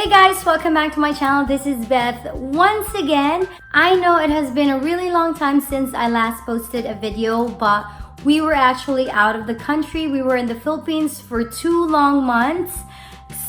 Hey guys, welcome back to my channel. This is Beth once again. I know it has been a really long time since I last posted a video, but we were actually out of the country. We were in the Philippines for 2 long months.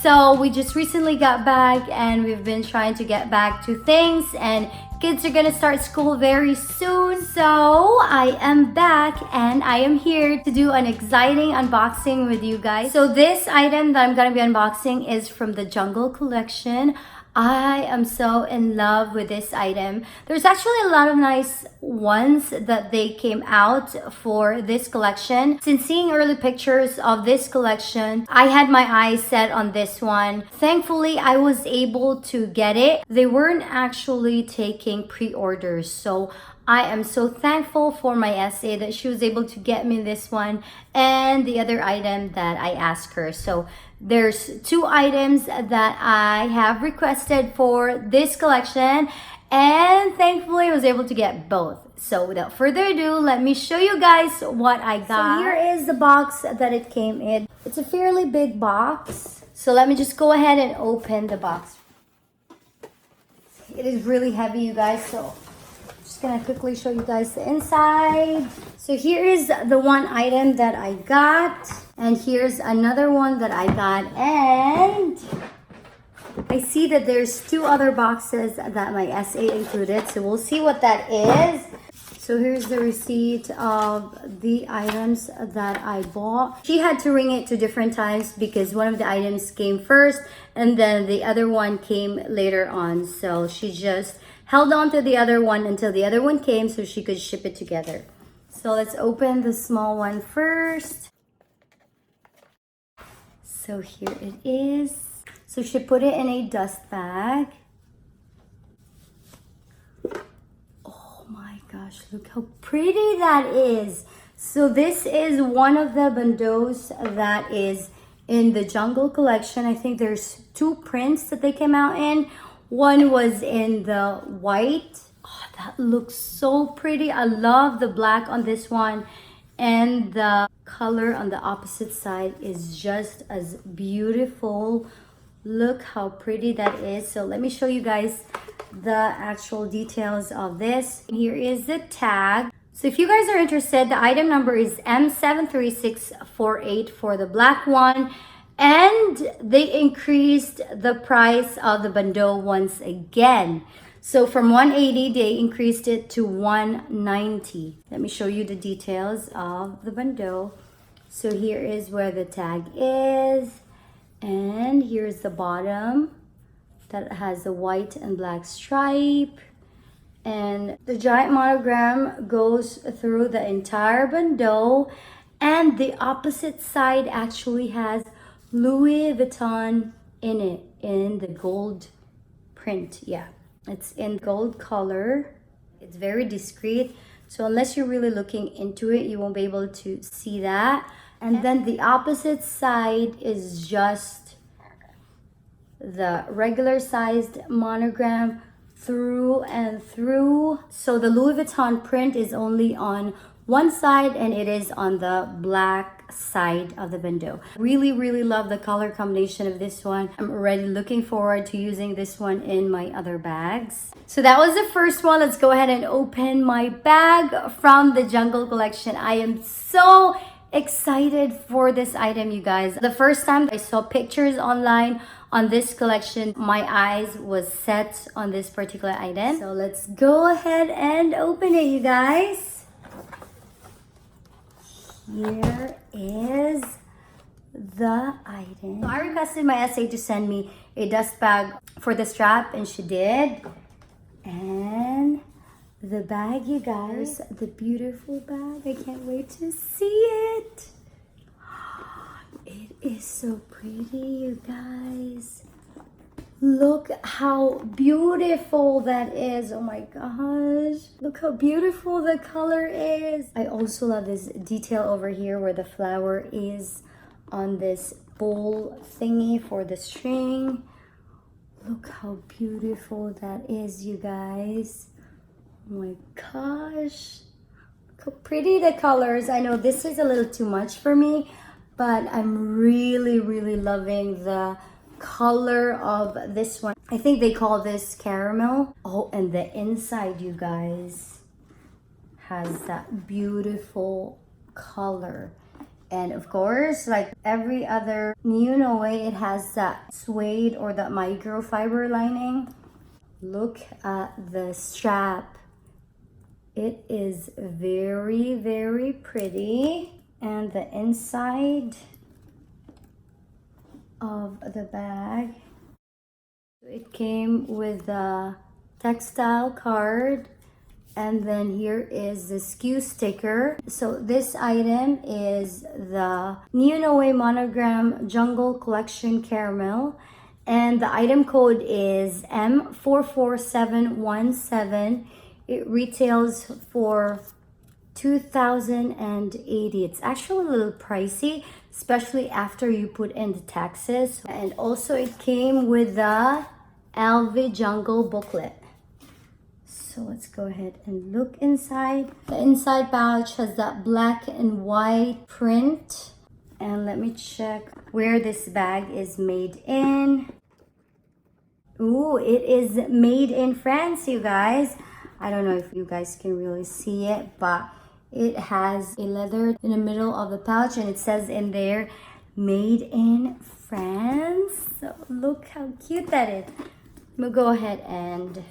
So we just recently got back and we've been trying to get back to things, and kids are gonna start school very soon. So I am back and I am here to do an exciting unboxing with you guys. So this item that I'm gonna be unboxing is from the Jungle collection. I am so in love with this item. There's actually a lot of nice ones that they came out for this collection. Since seeing early pictures of this collection, I had my eyes set on this one. Thankfully, I was able to get it. They weren't actually taking pre-orders, so I am so thankful for my SA that she was able to get me this one and the other item that I asked her. So there's 2 items that I have requested for this collection, and thankfully I was able to get both. So without further ado, let me show you guys what I got. So here is the box that it came in. It's a fairly big box. So let me just go ahead and open the box. It is really heavy, you guys, so just gonna quickly show you guys the inside. So here is the one item that I got, and here's another one that I got, and I see that there's 2 other boxes that my SA included, so we'll see what that is. So here's the receipt of the items that I bought. She had to ring it 2 different times because one of the items came first and then the other one came later on, so she just held on to the other one until the other one came so she could ship it together. So let's open the small one first. So here it is. So she put it in a dust bag. Oh my gosh, look how pretty that is. So this is one of the bandeaus that is in the Jungle collection. I think there's 2 prints that they came out in. One was in the white. Oh, that looks so pretty. I love the black on this one, and the color on the opposite side is just as beautiful. Look how pretty that is. So let me show you guys the actual details of this. Here is the tag. So if you guys are interested, the item number is M73648 for the black one. And they increased the price of the bandeau once again. So from 180, they increased it to 190. Let me show you the details of the bandeau. So here is where the tag is. And here's the bottom that has the white and black stripe. And the giant monogram goes through the entire bandeau. And the opposite side actually has Louis Vuitton in it, in the gold print. Yeah, it's in gold color. It's very discreet, so unless you're really looking into it, you won't be able to see that. And then the opposite side is just the regular sized monogram through and through. So the Louis Vuitton print is only on one side and it is on the black side of the bandeau. Really love the color combination of this one. I'm already looking forward to using this one in my other bags. So that was the first one. Let's go ahead and open my bag from the Jungle collection. I am so excited for this item, you guys. The first time I saw pictures online on this collection, my eyes was set on this particular item. So let's go ahead and open it, you guys. Here is the item. So I requested my SA to send me a dust bag for the strap, and she did. And the bag, you guys, the beautiful bag. I can't wait to see it. It is so pretty, you guys. Look how beautiful that is. Oh my gosh. Look how beautiful the color is. I also love this detail over here where the flower is on this bowl thingy for the string. Look how beautiful that is, you guys. Oh my gosh. Look how pretty the colors. I know this is a little too much for me, but I'm really loving the color of this one. I think they call this caramel. Oh, and the inside, you guys, has that beautiful color. And of course, like every other NeoNoe, it has that suede or that microfiber lining. Look at the strap. It is very, very pretty. And the inside of the bag, it came with a textile card, and then here is the SKU sticker. So this item is the NeoNoe Monogram Jungle Collection Caramel, and the item code is M44717. It retails for 2,080. It's actually a little pricey, especially after you put in the taxes. And also it came with the LV Jungle booklet. So let's go ahead and look inside. The inside pouch has that black and white print. And let me check where this bag is made in. Ooh, it is made in France, you guys. I don't know if you guys can really see it, but it has a leather in the middle of the pouch, and it says in there, made in France. So look how cute that is. We'll go ahead and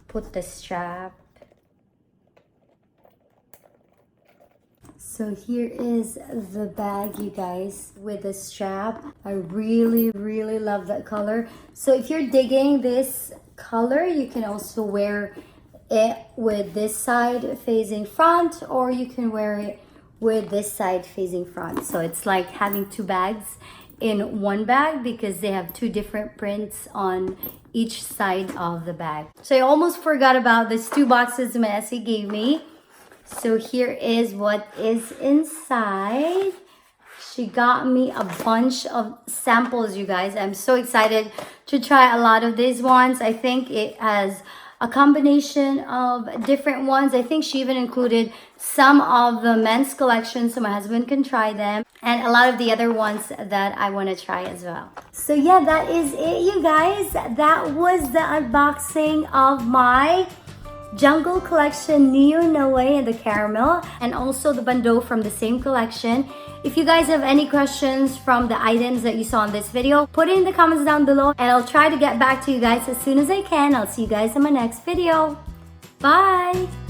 put the strap. So here is the bag, you guys, with the strap. I really, really love that color. So if you're digging this color, you can also wear it with this side facing front, or you can wear it with this side facing front. So it's like having two bags in one bag because they have two different prints on each side of the bag. So I almost forgot about these two boxes Messi gave me. So here is what is inside. She got me a bunch of samples, you guys. I'm so excited to try a lot of these ones. I think it has a combination of different ones. I think she even included some of the men's collection so my husband can try them, and a lot of the other ones that I want to try as well. So yeah, that is it, you guys. That was the unboxing of my Jungle Collection NeoNoe and the caramel, and also the Bandeau from the same collection. If you guys have any questions from the items that you saw in this video, put it in the comments down below and I'll try to get back to you guys as soon as I can. I'll see you guys in my next video. Bye!